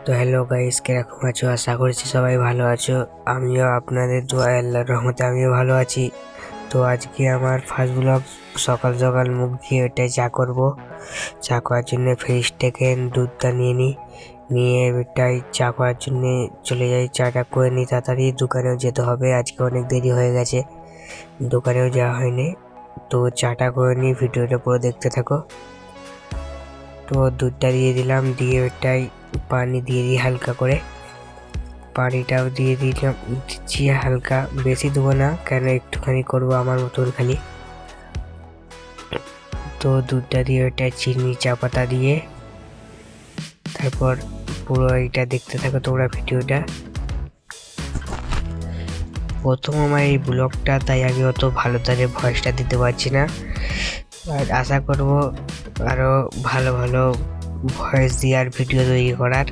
তো hello guys, কিরকম আছো? আশা করছি সবাই ভালো আছো। আমিও আপনাদের দোয়া আল্লাহর রহমতে আমিও ভালো আছি। তো আজকে আমার ফার্স্ট ব্লগ। সকাল সকাল মুখ দিয়ে ওইটাই চা করবো। চা করার জন্য ফ্রিজ থেকে দুধটা নিয়ে ওইটাই চা করার জন্য চলে যাই। চাটা করে নিই তাড়াতাড়ি। দোকানেও যেতে হবে, আজকে অনেক দেরি হয়ে গেছে, দোকানেও যাওয়া হয়নি। তো চাটা করে নিই, ভিডিওটা পুরো দেখতে থাকো। তো দুধটা দিয়ে দিলাম, দিয়ে ওইটাই পানি দিয়ে দিই হালকা করে। পানিটাও দিয়ে দিচ্ছি হালকা, বেশি দেবো না, কেন একটুখানি করবো আমার মতন খালি। তো দুধটা দিয়ে ওইটা চিনি চা পাতা দিয়ে তারপর পুরো এইটা দেখতে থাকো তোমরা ভিডিওটা। প্রথম আমার এই ব্লগটা, তাই আমি অত ভালো তারে ভয়েসটা দিতে পারছি না। আর আশা করব আরও ভালো ভালো ভয়েস দিয়ে আর ভিডিও তৈরি করার।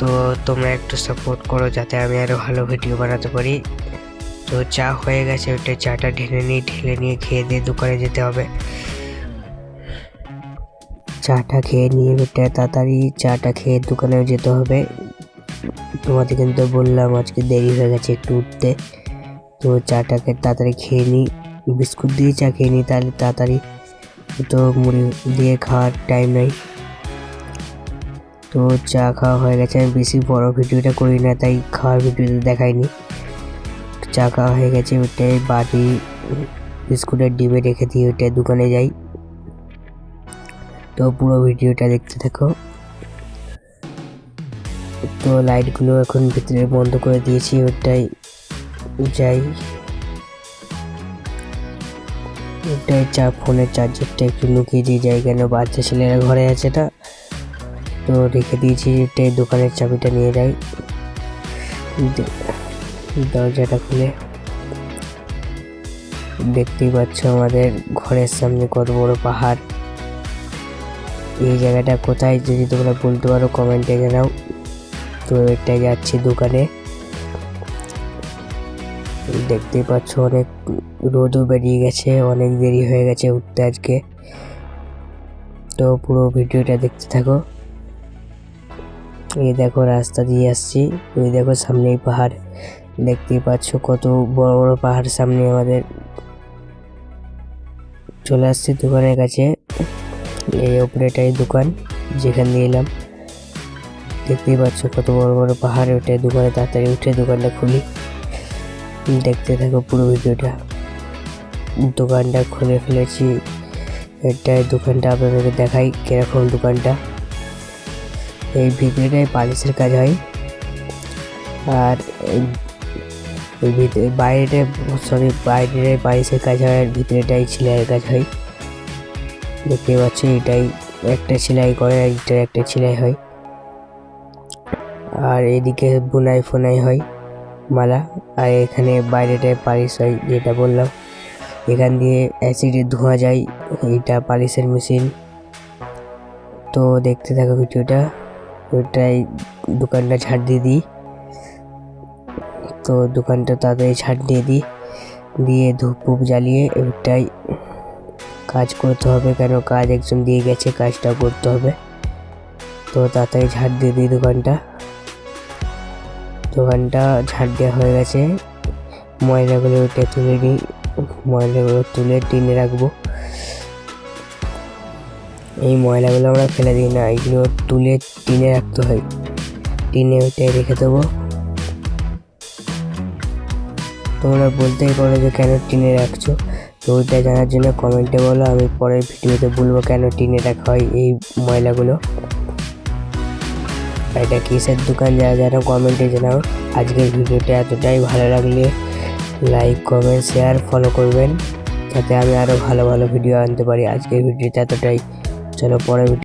তো তোমরা একটু সাপোর্ট করো যাতে আমি আরও ভালো ভিডিও বানাতে পারি। তো চা হয়ে গেছে, ওইটা চাটা ঢেলে নিয়ে খেয়ে দিয়ে দোকানে যেতে হবে। চাটা খেয়ে নিয়ে ওইটা তাড়াতাড়ি চাটা খেয়ে দোকানেও যেতে হবে। তোমাদের কিন্তু বললাম আজকে দেরি হয়ে গেছে একটু উঠতে। তো চাটাকে তাড়াতাড়ি খেয়ে নিই, বিস্কুট দিয়ে চা খেয়ে নিই, তাহলে তাড়াতাড়ি, তো মুড়ি দিয়ে খাওয়ার টাইম নেই। তো চা খাওয়া হয়ে গেছে, আমি বেশি বড় ভিডিওটা করি না, তাই খাওয়ার ভিডিওতে দেখাইনি। চা খাওয়া হয়ে গেছে, ওইটাই বাটি বিস্কুটের ডিবে রেখে দিয়ে ওইটাই দোকানে যাই। তো পুরো ভিডিওটা দেখতে থাকো। তো লাইটগুলো এখন ভিতরে বন্ধ করে দিয়েছি, ওইটাই যাই। ওইটাই ফোনের চার্জারটা একটু লুকিয়ে দিয়ে যাই, কেন বাচ্চা ছেলেরা ঘরে আছে না। তো রেখে দিয়েছি, এটাই দোকানের চাবিটা নিয়ে যাই। দরজাটা খুলে দেখতেই পাচ্ছ আমাদের ঘরের সামনে কত বড় পাহাড়। এই জায়গাটা কোথায় যদি তোমরা বলতে পারো কমেন্টে জানাও। তো এটাই যাচ্ছি দোকানে। দেখতেই পাচ্ছ অনেক রোদও বেরিয়ে গেছে, অনেক দেরি হয়ে গেছে উঠতে আজকে। তো পুরো ভিডিওটা দেখতে থাকো। এই দেখো রাস্তা দিয়ে আসছি, ওই দেখো সামনেই পাহাড়, দেখতেই পাচ্ছ কত বড় বড় পাহাড় সামনে আমাদের। চলে আসছি দোকানের কাছে, এই উপরেটাই দোকান যেখান দিয়ে এলাম। দেখতেই পাচ্ছ কত বড় বড় পাহাড়, ওইটাই দোকানে। তাড়াতাড়ি উঠে দোকানটা খুলি, দেখতে থাকো পুরো ভিডিওটা। দোকানটা খুলে ফেলেছি, এটাই দোকানটা আপনাদেরকে দেখাই কিরকম দোকানটা। এই ভিতরেটাই পালিশের কাজ হয়, আর বাইরেটাই পালিশের কাজ হয়, আর ভিতরেটাই সেলাইয়ের কাজ হয়। দেখতে পাচ্ছি এটাই একটা সেলাই করে, আর এটার একটা সেলাই হয়, আর এদিকে বুনাই ফোনাই হয় মালা। আর এখানে বাইরেটায় পালিশ হয়, যেটা বললাম। এখান দিয়ে অ্যাসিডে ধোয়া যায়, এইটা পালিশের মেশিন। তো দেখতে থাকো ভিডিওটা। ওইটাই দোকানটা ঝাড় দিয়ে দিই। তো দোকানটা তাড়াতাড়ি ঝাড় দিয়ে ধূপ জ্বালিয়ে ওইটাই কাজ করতে হবে, কেন কাজ একজন দিয়ে গেছে, কাজটা করতে হবে। তো তাড়াতাড়ি ঝাড় দিয়ে দিই দোকানটা ঝাড় দেওয়া হয়ে গেছে। ময়লাগুলো ওইটা তুলে নিই, ময়লাগুলো তুলে টিনে রাখবো। এই ময়লাগুলো আমরা ফেলে দিই না, এগুলো তুলে টিনে রাখতে হয়, টিনে ওইটাই রেখে দেবো। তোমরা বলতেই পারো যে কেন টিনে রাখছো, তো ওইটা জানার জন্য কমেন্টে বলো, আমি পরের ভিডিওতে বলবো কেন টিনে রাখা হয় এই ময়লাগুলো। এটা কিসের দোকান যারা কমেন্টে জানাও। আজকের ভিডিওটা এতটাই ভালো লাগলে লাইক কমেন্ট শেয়ার ফলো করবেন, যাতে আমি আরও ভালো ভালো ভিডিও আনতে পারি। আজকের ভিডিওটা এতটাই, চলো পরের ভিডিও।